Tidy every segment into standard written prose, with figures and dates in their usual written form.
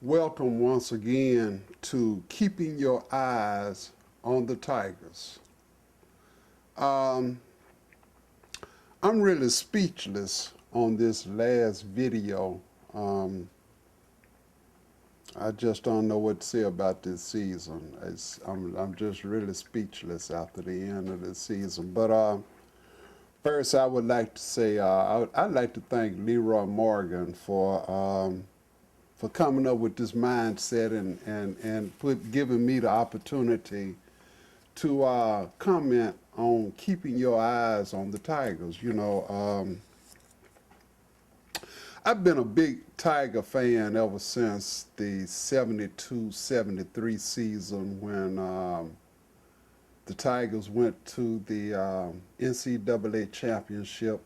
Welcome once again to Keeping Your Eyes on the Tigers. Um, I'm really speechless on this last video. Um, I just don't know what to say about this season. I'm just really speechless after the end of the season. But first, I would like to say I'd like to thank Leroy Morgan for coming up with this mindset and giving me the opportunity to comment on keeping your eyes on the Tigers. I've been a big Tiger fan ever since the 72-73 season when the Tigers went to the NCAA championship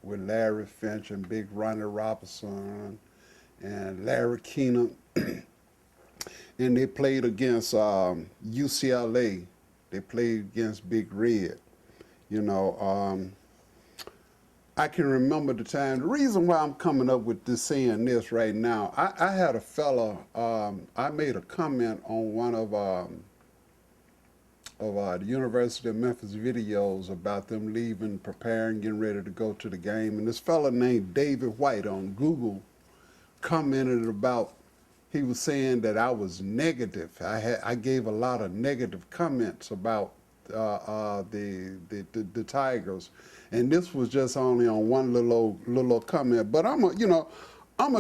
with Larry Finch and Big Ronnie Robinson and Larry Keenan, and they played against UCLA. They played against Big Red. I can remember the time. The reason why I'm coming up with this saying this right now, I had a fella, I made a comment on one of the University of Memphis videos about them leaving, preparing, getting ready to go to the game. And this fella named David White on Google commented about, he was saying that I was negative. I gave a lot of negative comments about the Tigers, and this was just only on one little comment. But I'm a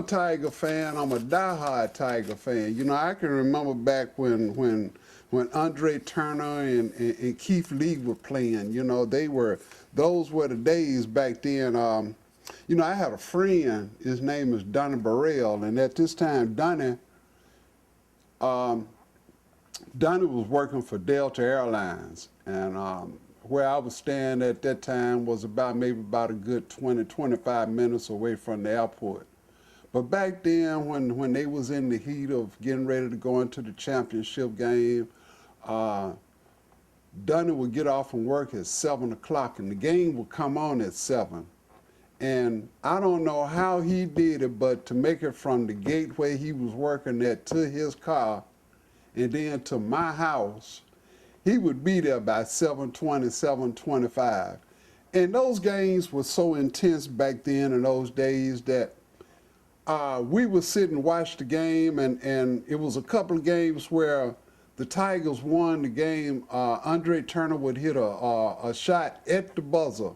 Tiger fan. I'm a diehard Tiger fan. I can remember back when Andre Turner and Keith Lee were playing. Those were the days back then. I had a friend, his name is Donnie Burrell, and at this time, Donnie was working for Delta Airlines, and where I was staying at that time was maybe about a good 20-25 minutes away from the airport. But back then, when they was in the heat of getting ready to go into the championship game, Donnie would get off from work at 7 o'clock, and the game would come on at 7. And I don't know how he did it, but to make it from the gate where he was working at to his car and then to my house, he would be there by 7:20, 7:25. And those games were so intense back then in those days that we would sit and watch the game, and it was a couple of games where the Tigers won the game. Andre Turner would hit a shot at the buzzer.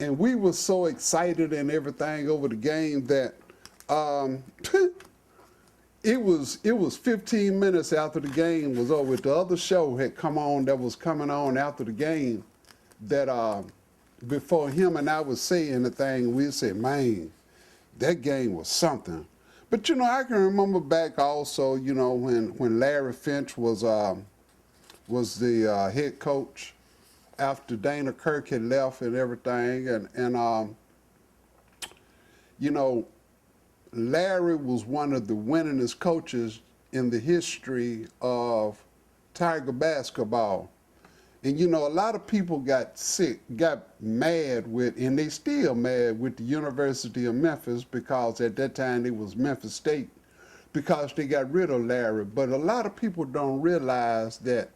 And we were so excited and everything over the game that it was 15 minutes after the game was over. The other show had come on that was coming on after the game that before him and I would say anything, we'd say, man, that game was something. But, I can remember back also, when Larry Finch was the head coach after Dana Kirk had left and everything, and Larry was one of the winningest coaches in the history of Tiger basketball. And a lot of people got mad with, and they still mad with the University of Memphis, because at that time it was Memphis State, because they got rid of Larry. But a lot of people don't realize that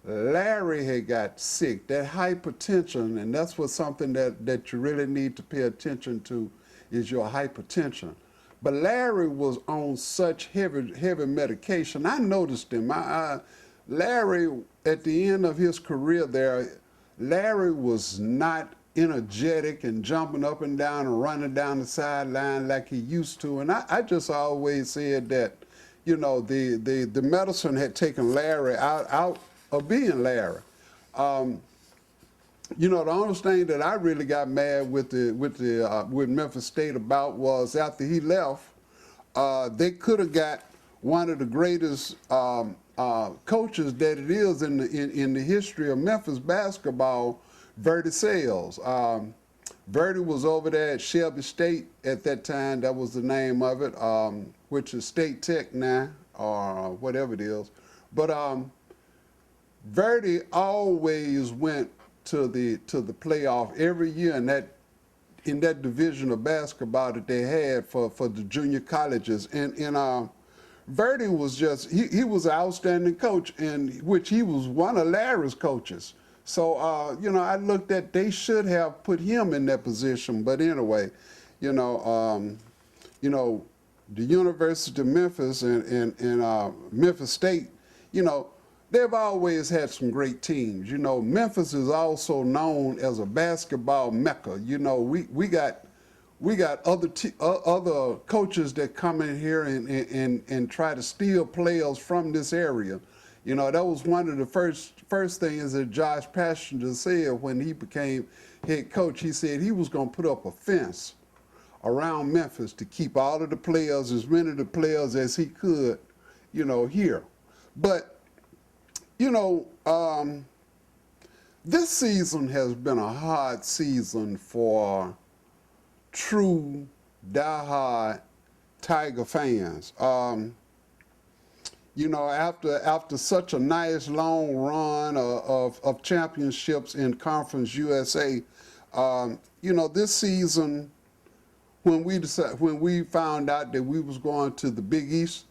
Larry had got sick, that hypertension, and that's what something that you really need to pay attention to is your hypertension. But Larry was on such heavy medication. I noticed him. Larry, at the end of his career there, Larry was not energetic and jumping up and down and running down the sideline like he used to. And I just always said that, the medicine had taken Larry out of being Larry. The only thing that I really got mad with Memphis State about was after he left, they could have got one of the greatest coaches that it is in the history of Memphis basketball, Verdi Sales. Verdi was over there at Shelby State at that time. That was the name of it, which is State Tech now, or whatever it is. But Verdi always went to the playoff every year in that division of basketball that they had for the junior colleges. And Verdi was just, he was an outstanding coach, and which he was one of Larry's coaches. So, you know, I looked at, they should have put him in that position. But anyway, you know, you know, the University of Memphis and Memphis State, you know, they've always had some great teams. You know, Memphis is also known as a basketball mecca. You know, we got other coaches that come in here and try to steal players from this area. You know, that was one of the first things that Josh Passenger said when he became head coach. He said he was going to put up a fence around Memphis to keep all of the players, as many of the players as he could, you know, here. But, you know, this season has been a hard season for true diehard Tiger fans. You know, after such a nice long run of championships in Conference USA, you know, this season, when we found out that we was going to the Big East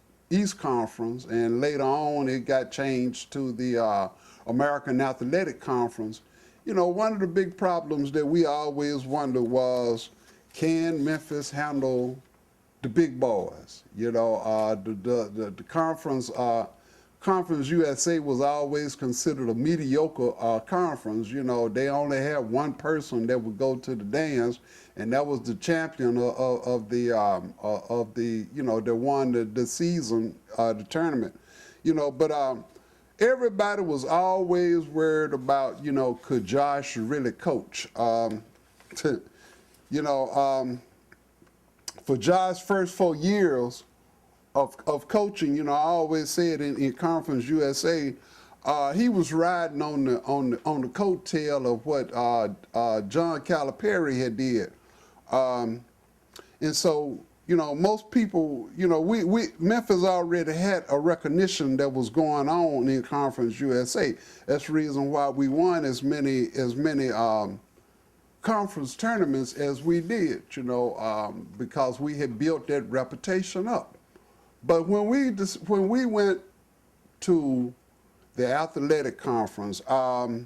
Conference, and later on it got changed to the American Athletic Conference, you know, one of the big problems that we always wondered was, can Memphis handle the big boys? You know, the Conference USA was always considered a mediocre conference. You know, they only had one person that would go to the dance, and that was the champion of the you know, that won the season, the tournament. You know, but everybody was always worried about, you know, could Josh really coach? You know, for Josh's first 4 years of coaching, you know, I always said in Conference USA, he was riding on the coattail of what John Calipari had did, and so, you know, most people, you know, Memphis already had a recognition that was going on in Conference USA. That's the reason why we won as many conference tournaments as we did, you know, because we had built that reputation up. But when we went to the athletic conference, I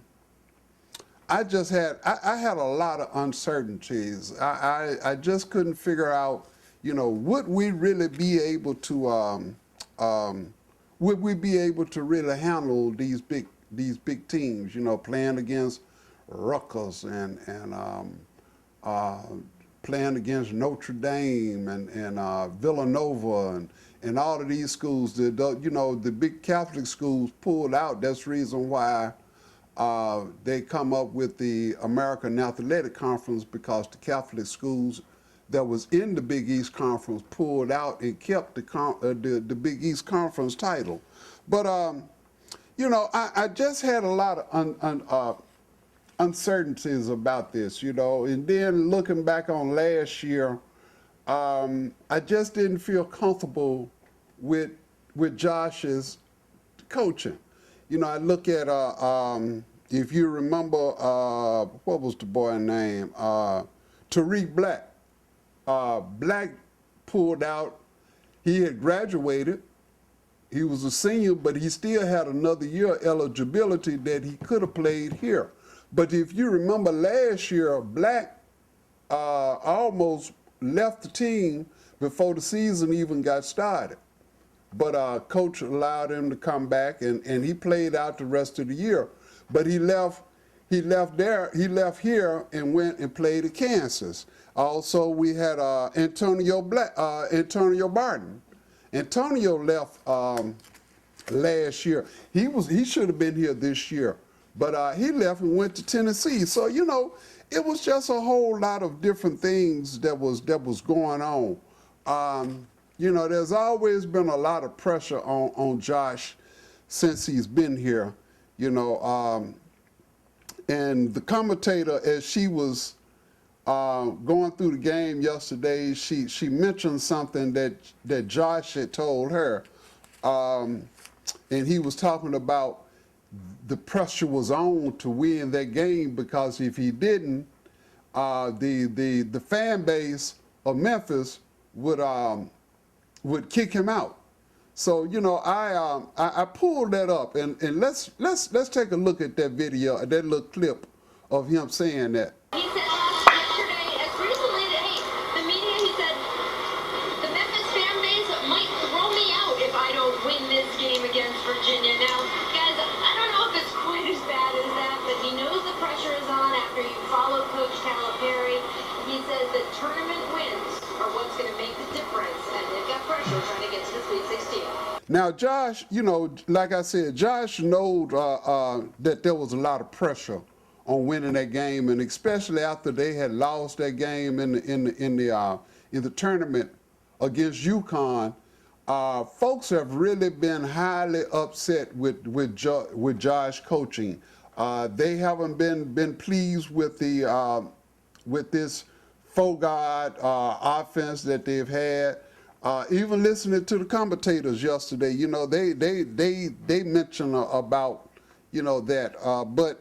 had a lot of uncertainties. I just couldn't figure out, you know, would we really be able to really handle these big teams, you know, playing against Rutgers and playing against Notre Dame and Villanova and all of these schools. You know, the big Catholic schools pulled out. That's the reason why they come up with the American Athletic Conference, because the Catholic schools that was in the Big East Conference pulled out and kept the Big East Conference title. But you know, I just had a lot of uncertainties about this, you know, and then looking back on last year, I just didn't feel comfortable with Josh's coaching. You know, I look at if you remember, what was the boy's name? Tariq Black. Black pulled out. He had graduated. He was a senior, but he still had another year eligibility that he could have played here. But if you remember last year, Black almost left the team before the season even got started. But coach allowed him to come back, and he played out the rest of the year. But he left here and went and played at Kansas. Also, we had Antonio Barton. Antonio left last year. He should have been here this year, but he left and went to Tennessee. So, you know, it was just a whole lot of different things that was going on. You know, there's always been a lot of pressure on Josh since he's been here, you know. And the commentator, as she was going through the game yesterday, she mentioned something that Josh had told her. And he was talking about the pressure was on to win that game, because if he didn't, the fan base of Memphis would kick him out. So I pulled that up, and let's take a look at that video, that little clip of him saying that. He said yesterday, as recently as the media, he said the Memphis fan base might throw me out if I don't win this game against Virginia. Now, guys, I don't know if it's quite as bad as that, but he knows the pressure is on after you follow Coach Calipari. He says that tournament wins are what's going to make the difference, and they've got pressure trying to get to the Sweet 16. Now, Josh, like I said, Josh knowed that there was a lot of pressure on winning that game, and especially after they had lost that game in the tournament against UConn, folks have really been highly upset with Josh coaching. They haven't been pleased with this four-guard offense that they've had. Even listening to the commentators yesterday, they mentioned about that, but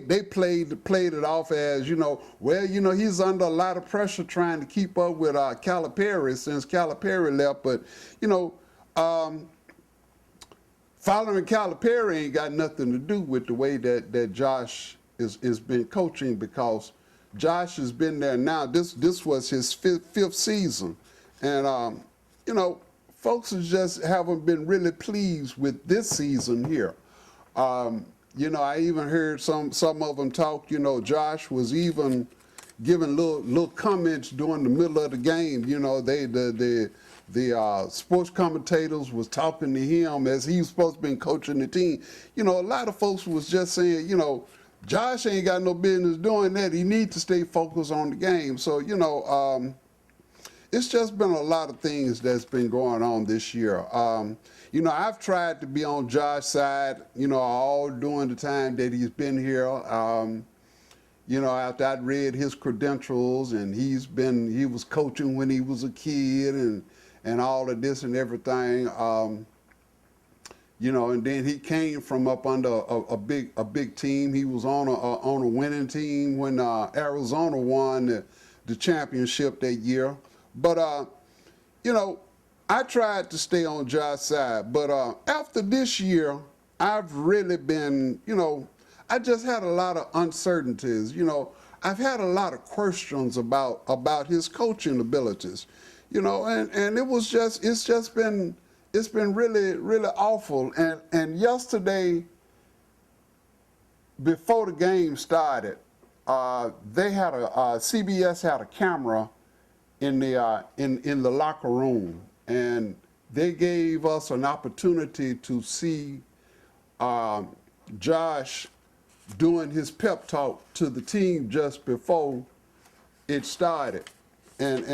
they played it off as he's under a lot of pressure trying to keep up with Calipari since Calipari left, but following Calipari ain't got nothing to do with the way that Josh is been coaching, because Josh has been there now. This was his fifth season, and folks just haven't been really pleased with this season here. I even heard some of them talk. Josh was even giving little comments during the middle of the game. The sports commentators was talking to him as he was supposed to be coaching the team. A lot of folks was just saying, Josh ain't got no business doing that. He needs to stay focused on the game. So, it's just been a lot of things that's been going on this year. I've tried to be on Josh's side, all during the time that he's been here. After I'd read his credentials, and he was coaching when he was a kid, and all of this and everything. And then he came from up under a big team. He was on a winning team when Arizona won the championship that year. But I tried to stay on Josh's side. But after this year, I've really been, I just had a lot of uncertainties. I've had a lot of questions about his coaching abilities. And it's been really, really awful. And yesterday, before the game started, CBS had a camera in the locker room, and they gave us an opportunity to see Josh doing his pep talk to the team just before it started, and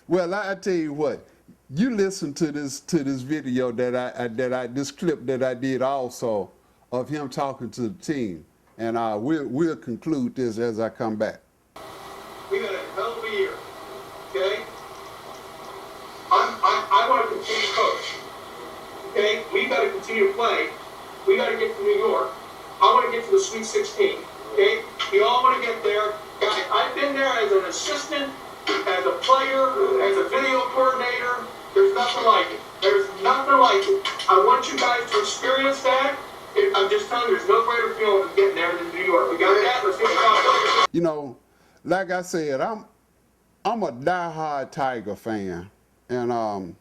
well, I tell you what, you listen to this video this clip that I did also of him talking to the team, and we'll conclude this as I come back. We got a hell of a year, okay? I want to continue to coach, okay? We got to continue to play. We got to get to New York. I want to get to the Sweet 16, okay? We all want to get there. Guys, I've been there as an assistant, as a player, as a video coordinator. There's nothing like it. There's nothing like it. I want you guys to experience that. I'm just telling you, there's no greater feeling than getting there than New York. We got that. Let's get it. Like I said, I'm a diehard Tiger fan, and I've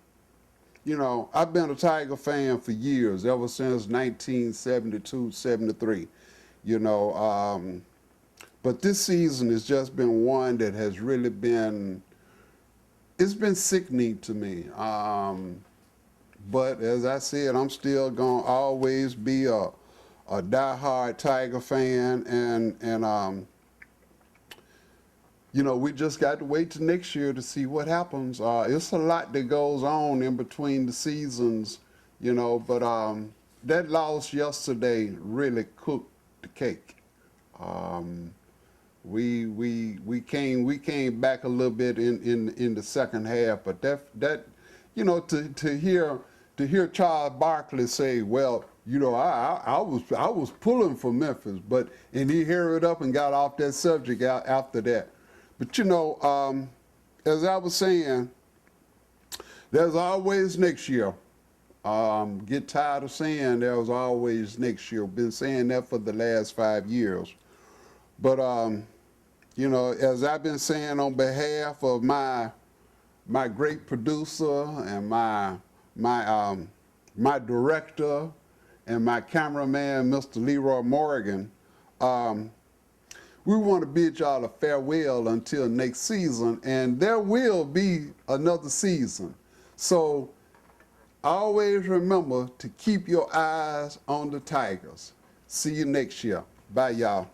been a Tiger fan for years, ever since 1972, 73. But this season has just been one that has really been, it's been sickening to me. But as I said, I'm still going to always be a diehard Tiger fan, and we just got to wait till next year to see what happens. It's a lot that goes on in between the seasons, but that loss yesterday really cooked the cake. We came back a little bit in the second half, but that to hear Charles Barkley say, well, I was pulling for Memphis, and he hurried up and got off that subject after that, But you know, as I was saying, there's always next year. Get tired of saying there was always next year. Been saying that for the last 5 years. But you know, as I've been saying on behalf of my great producer and my director and my cameraman, Mr. Leroy Morgan, we want to bid y'all a farewell until next season, and there will be another season. So always remember to keep your eyes on the Tigers. See you next year. Bye, y'all.